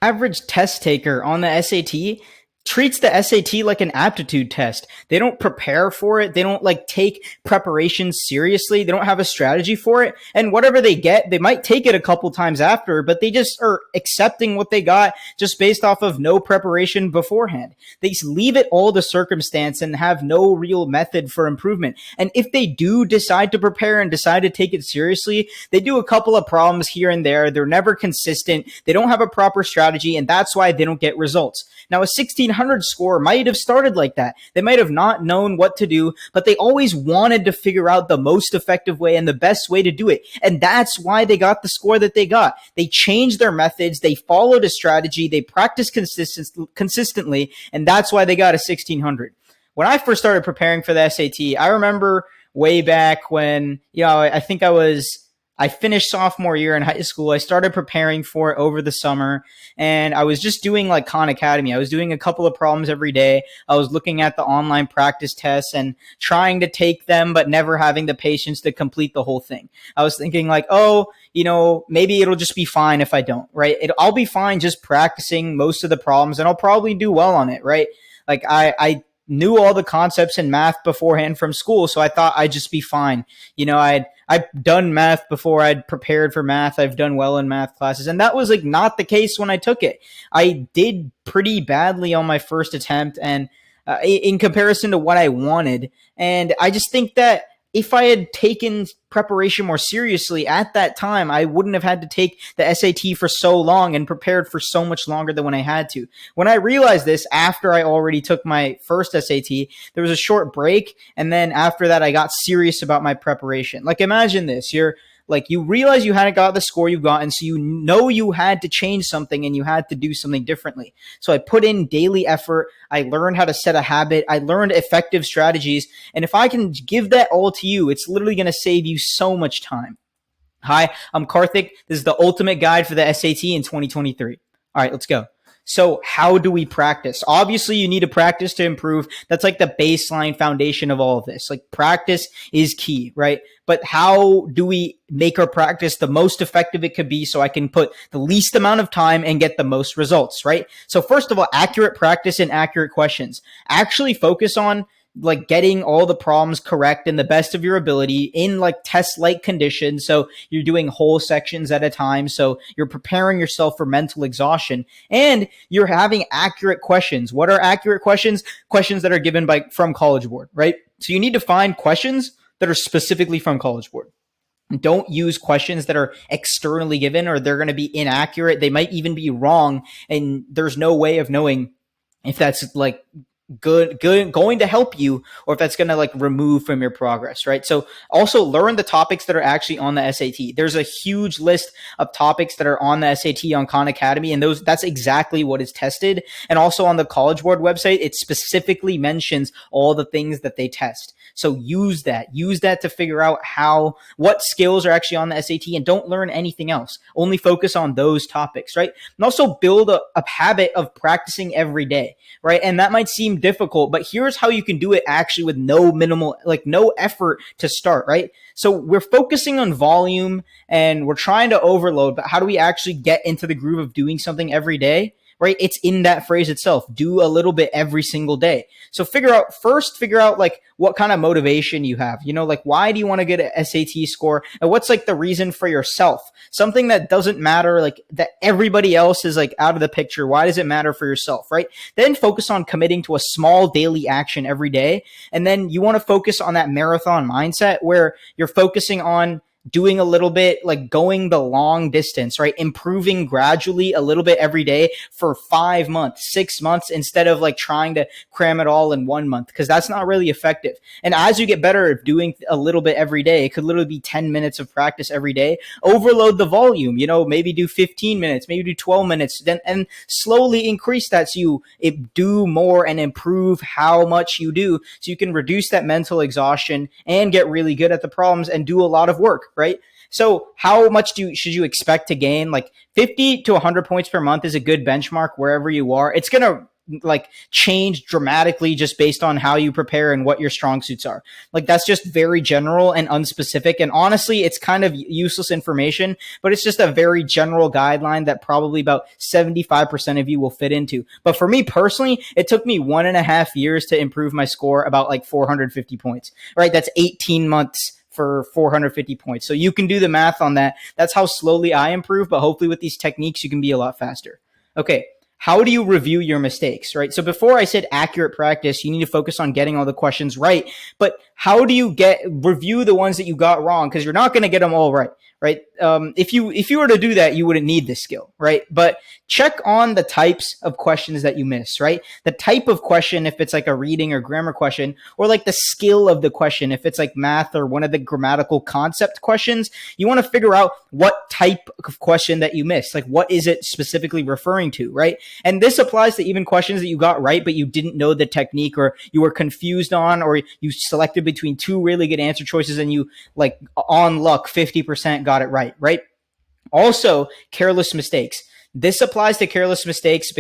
average test taker on the SAT treats the SAT like an aptitude test. They don't prepare for it. They don't like take preparation seriously. They don't have a strategy for it. And whatever they get, they might take it a couple times after, but they just are accepting what they got just based off of no preparation beforehand. They just leave it all to circumstance and have no real method for improvement. And if they do decide to prepare and decide to take it seriously, they do a couple of problems here and there. They're never consistent. They don't have a proper strategy, and that's why they don't get results. Now, a 1600 score might have started like that. They might have not known what to do, but they always wanted to figure out the most effective way and the best way to do it. And that's why they got the score that they got. They changed their methods. They followed a strategy. They practiced consistently, and that's why they got a 1600. When I first started preparing for the SAT, I remember way back when, I finished sophomore year in high school. I started preparing for it over the summer, and I was just doing like Khan Academy. I was doing a couple of problems every day. I was looking at the online practice tests and trying to take them, but never having the patience to complete the whole thing. I was thinking like, maybe it'll just be fine if I don't, right? I'll be fine just practicing most of the problems, and I'll probably do well on it, right? Like I knew all the concepts in math beforehand from school, so I thought I'd just be fine. I've done math before. I'd prepared for math. I've done well in math classes, and that was like not the case when I took it. I did pretty badly on my first attempt, and in comparison to what I wanted. And I just think that if I had taken preparation more seriously at that time, I wouldn't have had to take the SAT for so long and prepared for so much longer than when I had to. When I realized this after I already took my first SAT, there was a short break. And then after that, I got serious about my preparation. Like, imagine this. You realize you hadn't got the score you've gotten, so you know you had to change something and you had to do something differently. So I put in daily effort. I learned how to set a habit. I learned effective strategies. And if I can give that all to you, it's literally going to save you so much time. Hi, I'm Karthik. This is the ultimate guide for the SAT in 2023. All right, let's go. So how do we practice? Obviously, you need to practice to improve. That's like the baseline foundation of all of this. Like, practice is key, right? But how do we make our practice the most effective it could be so I can put the least amount of time and get the most results, right? So first of all, accurate practice and accurate questions. Actually focus on like getting all the problems correct in the best of your ability in like test-like conditions. So you're doing whole sections at a time. So you're preparing yourself for mental exhaustion, and you're having accurate questions. What are accurate questions? Questions that are given from College Board, right? So you need to find questions that are specifically from College Board. Don't use questions that are externally given, or they're going to be inaccurate. They might even be wrong, and there's no way of knowing if that's like good going to help you, or if that's going to like remove from your progress, right? So also learn the topics that are actually on the SAT. There's a huge list of topics that are on the SAT on Khan Academy, and that's exactly what is tested. And also on the College Board website, it specifically mentions all the things that they test. So use that to figure out what skills are actually on the SAT, and don't learn anything else. Only focus on those topics, right? And also build a habit of practicing every day, right? And that might seem difficult, but here's how you can do it actually with no effort to start, right? So we're focusing on volume and we're trying to overload, but how do we actually get into the groove of doing something every day? Right? It's in that phrase itself. Do a little bit every single day. So figure out like what kind of motivation you have. Like, why do you want to get an SAT score? And what's like the reason for yourself? Something that doesn't matter, like that everybody else is like out of the picture. Why does it matter for yourself, right? Then focus on committing to a small daily action every day. And then you want to focus on that marathon mindset where you're focusing on doing a little bit, like going the long distance, right? Improving gradually a little bit every day for 5 months, 6 months, instead of like trying to cram it all in 1 month, because that's not really effective. And as you get better at doing a little bit every day, it could literally be 10 minutes of practice every day. Overload the volume, maybe do 15 minutes, maybe do 12 minutes, and slowly increase that so you do more and improve how much you do, so you can reduce that mental exhaustion and get really good at the problems and do a lot of work. Right? So how much should you expect to gain? Like 50 to 100 points per month is a good benchmark wherever you are. It's going to like change dramatically just based on how you prepare and what your strong suits are. Like that's just very general and unspecific. And honestly, it's kind of useless information, but it's just a very general guideline that probably about 75% of you will fit into. But for me personally, it took me 1.5 years to improve my score about like 450 points, right? That's 18 months for 450 points. So you can do the math on that. That's how slowly I improve, but hopefully with these techniques, you can be a lot faster. Okay. How do you review your mistakes, right? So before I said accurate practice, you need to focus on getting all the questions right. But how do you review the ones that you got wrong? Because you're not going to get them all right, right? If you were to do that, you wouldn't need this skill, right? But check on the types of questions that you miss, right? The type of question, if it's like a reading or grammar question, or like the skill of the question, if it's like math or one of the grammatical concept questions, you want to figure out what type of question that you missed. Like, what is it specifically referring to, right? And this applies to even questions that you got right, but you didn't know the technique, or you were confused on, or you selected between two really good answer choices and you like on luck 50% got it right, right? Also, careless mistakes. This applies to careless mistakes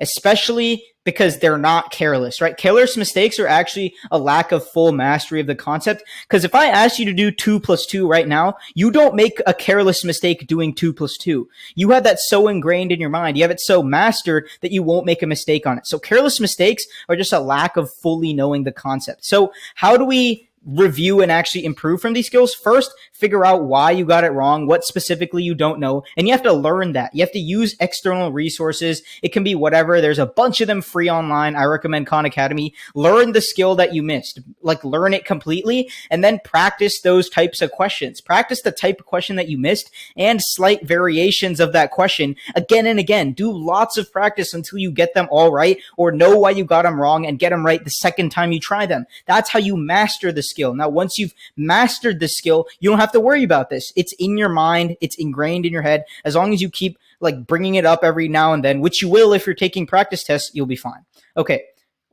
especially because they're not careless, right? Careless mistakes are actually a lack of full mastery of the concept. Because if I ask you to do 2 + 2 right now, you don't make a careless mistake doing 2 + 2. You have that so ingrained in your mind. You have it so mastered that you won't make a mistake on it. So careless mistakes are just a lack of fully knowing the concept. So how do we review and actually improve from these skills? First, figure out why you got it wrong, what specifically you don't know, and you have to learn that. You have to use external resources. It can be whatever. There's a bunch of them free online. I recommend Khan Academy. Learn the skill that you missed, like learn it completely, and then practice those types of questions. Practice the type of question that you missed and slight variations of that question again and again. Do lots of practice until you get them all right, or know why you got them wrong and get them right the second time you try them. That's how you master the skill. Now, once you've mastered the skill, you don't have to worry about this. It's in your mind. It's ingrained in your head. As long as you keep like bringing it up every now and then, which you will if you're taking practice tests, you'll be fine. Okay.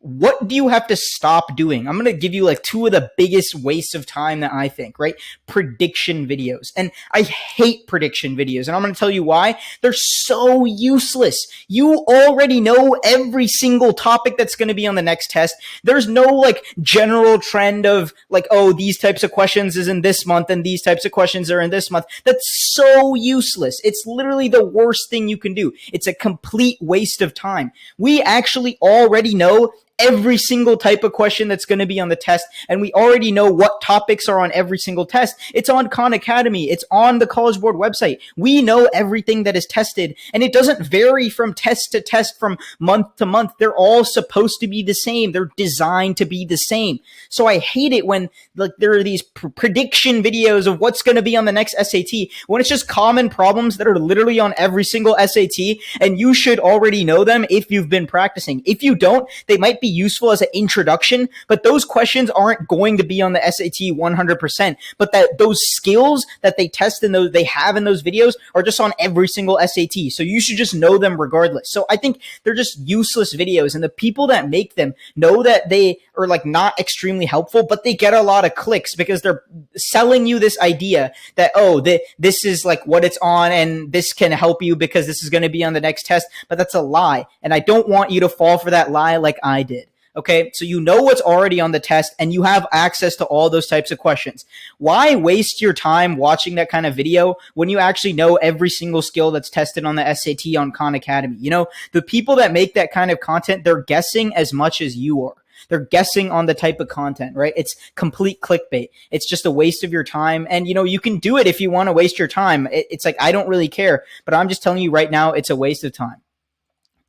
What do you have to stop doing? I'm going to give you like 2 of the biggest wastes of time that I think, right? Prediction videos. And I hate prediction videos. And I'm going to tell you why. They're so useless. You already know every single topic that's going to be on the next test. There's no like general trend of like, oh, these types of questions is in this month and these types of questions are in this month. That's so useless. It's literally the worst thing you can do. It's a complete waste of time. We actually already know every single type of question that's going to be on the test, and we already know what topics are on every single test. It's on Khan Academy. It's on the College Board website. We know everything that is tested, and it doesn't vary from test to test, from month to month. They're all supposed to be the same. They're designed to be the same. So I hate it when like there are these prediction videos of what's going to be on the next SAT, when it's just common problems that are literally on every single SAT, and you should already know them if you've been practicing. If you don't, they might be useful as an introduction, but those questions aren't going to be on the SAT 100%. But those skills that they test in those, they have in those videos are just on every single SAT. So you should just know them regardless. So I think they're just useless videos, and the people that make them know that they are like not extremely helpful, but they get a lot of clicks because they're selling you this idea that, oh, this is like what it's on and this can help you because this is going to be on the next test. But that's a lie. And I don't want you to fall for that lie like I did. Okay, so you know what's already on the test and you have access to all those types of questions. Why waste your time watching that kind of video when you actually know every single skill that's tested on the SAT on Khan Academy? You know, the people that make that kind of content, they're guessing as much as you are. They're guessing on the type of content, right? It's complete clickbait. It's just a waste of your time. And, you know, you can do it if you want to waste your time. It's like, I don't really care, but I'm just telling you right now, it's a waste of time.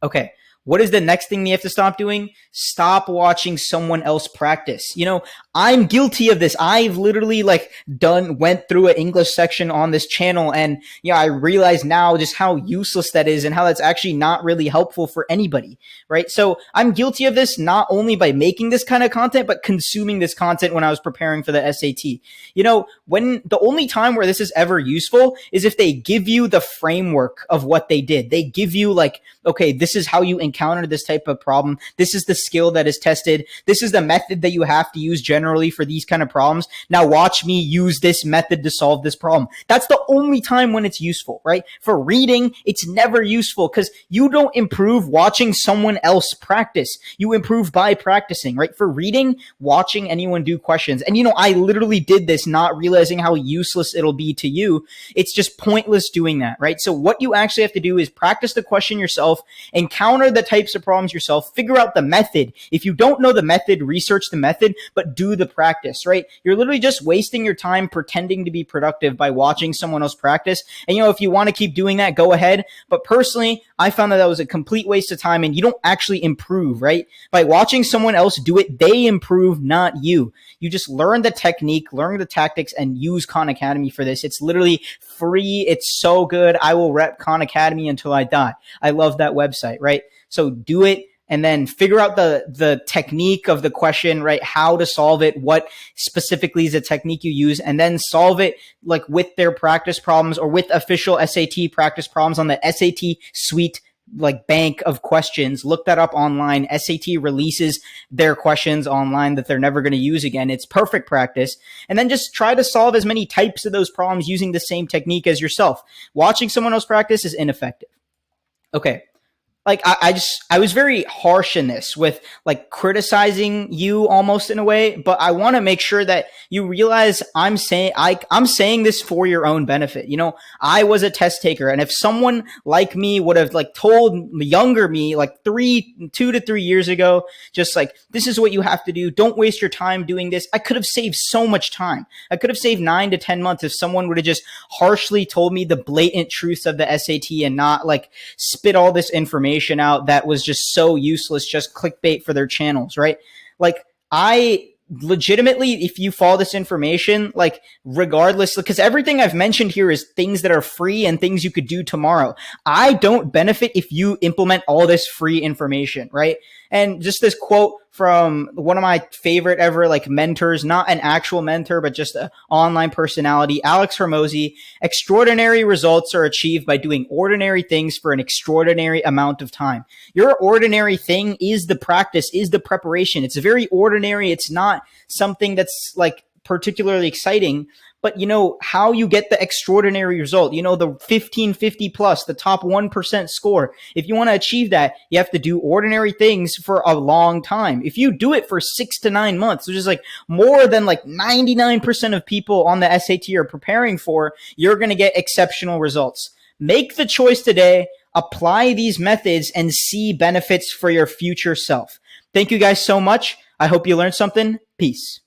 Okay. What is the next thing you have to stop doing? Stop watching someone else practice. You know, I'm guilty of this. I've literally went through an English section on this channel, and, you know, I realize now just how useless that is and how that's actually not really helpful for anybody, right? So I'm guilty of this not only by making this kind of content, but consuming this content when I was preparing for the SAT. You know, when the only time where this is ever useful is if they give you the framework of what they did. They give you like, okay, this is how you encounter this type of problem. This is the skill that is tested. This is the method that you have to use generally for these kind of problems. Now watch me use this method to solve this problem. That's the only time when it's useful, right? For reading, it's never useful because you don't improve watching someone else practice. You improve by practicing, right? For reading, watching anyone do questions. And I literally did this not realizing how useless it'll be to you. It's just pointless doing that, right? So what you actually have to do is practice the question yourself, encounter the types of problems yourself, figure out the method. If you don't know the method, research the method, but do the practice, right? You're literally just wasting your time pretending to be productive by watching someone else practice. And if you want to keep doing that, go ahead. But personally, I found that was a complete waste of time and you don't actually improve, right? By watching someone else do it, they improve, not you. You just learn the technique, learn the tactics, and use Khan Academy for this. It's literally free. It's so good. I will rep Khan Academy until I die. I love that website, right? So do it. And then figure out the technique of the question, right? How to solve it, what specifically is the technique you use, and then solve it like with their practice problems or with official SAT practice problems on the SAT suite like bank of questions. Look that up online. SAT releases their questions online that they're never going to use again. It's perfect practice. And then just try to solve as many types of those problems using the same technique as yourself. Watching someone else practice is ineffective. Okay. Like I was very harsh in this with like criticizing you almost in a way, but I want to make sure that you realize I'm saying this for your own benefit. I was a test taker, and if someone like me would have like told younger me like 2 to 3 years ago, just like, this is what you have to do. Don't waste your time doing this. I could have saved so much time. I could have saved 9 to 10 months if someone would have just harshly told me the blatant truths of the SAT and not like spit all this information out that was just so useless, just clickbait for their channels, right? Like I legitimately, if you follow this information, like regardless, because everything I've mentioned here is things that are free and things you could do tomorrow. I don't benefit if you implement all this free information, right? And just this quote from one of my favorite ever like mentors, not an actual mentor, but just an online personality, Alex Hormozy: extraordinary results are achieved by doing ordinary things for an extraordinary amount of time. Your ordinary thing is the practice, is the preparation. It's very ordinary. It's not something that's like particularly exciting, but how you get the extraordinary result, the 1550 plus, the top 1% score. If you want to achieve that, you have to do ordinary things for a long time. If you do it for 6 to 9 months, which is like more than like 99% of people on the SAT are preparing for, you're going to get exceptional results. Make the choice today, apply these methods, and see benefits for your future self. Thank you guys so much. I hope you learned something. Peace.